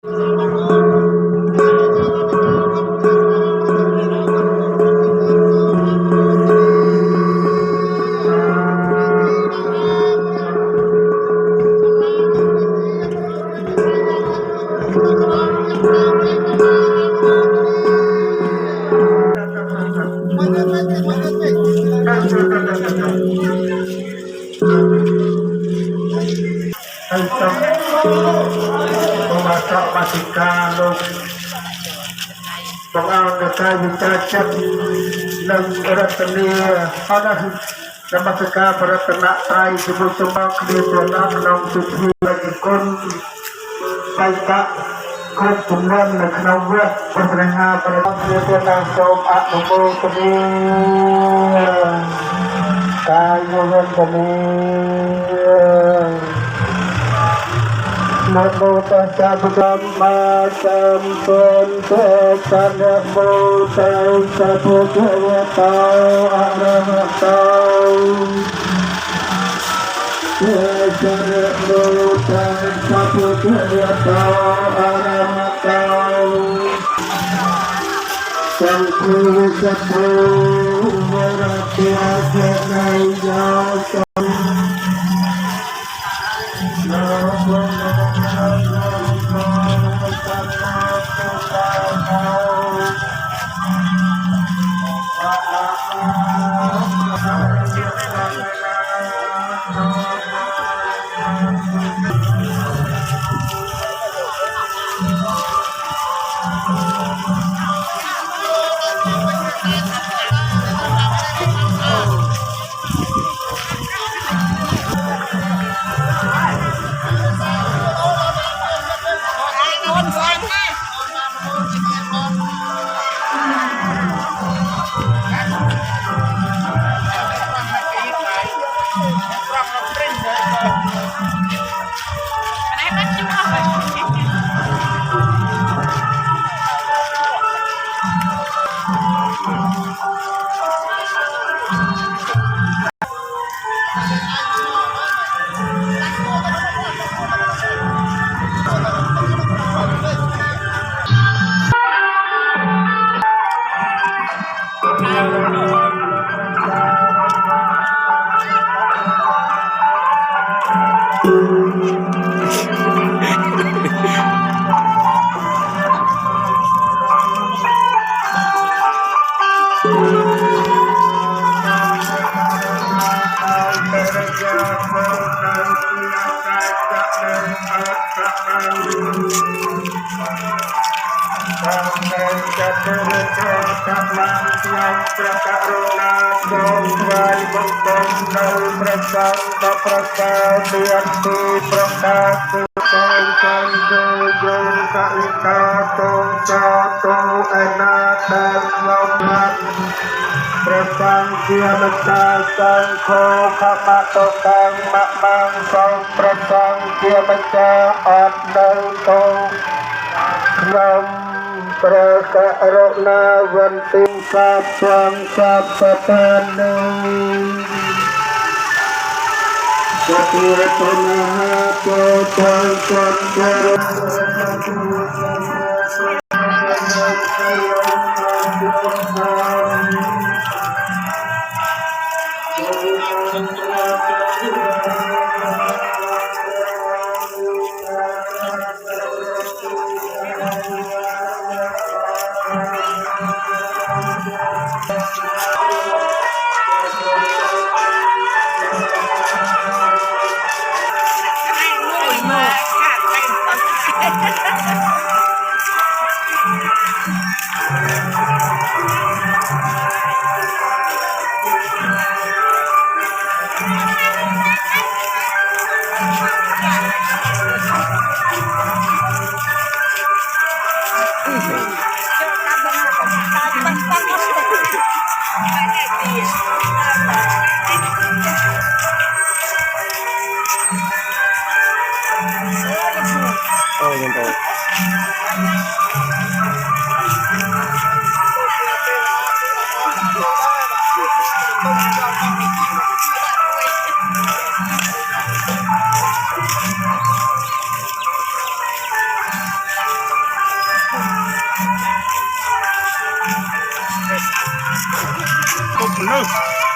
ให้ต้องมาสอบมาติกาลงต้องเอาในกายวิจารจัดนังรัตเนียเอาละนมัสการพระรัตนตรัยสมุทรมังคลีตัวนักนองสุขีและคนไปตะคนจำนวนในขนมเวทปัญหาประดับเรือตัวนางสมอนุโมทนีกายโยนตนีนะโมตัสสะภะคะวะโตอะระหะโตสัมมาสัมพุทธัสสะอะระหะโตนะโมตัสสะภะคะวะโตอะระหะโตสัมพุทธัสสะวะระเตอะระไนยาสัมนะโมจัตเตเรโตสัมมาสัมพุทธัสสะโรนาโสไว้บุคคลในพระสังฆประกาศเตือนตีประกาศตุสังโฆโยกัลกาโตจาโตอนาตาลมัตประสังเกียรตาสังโฆขมะโตกังมะมังสังประสังเกียรตาอัตโนโตนำประกาศนาวันติสัพพังสัพพทานุสติรัตนะโตตังสังฆารุ เลย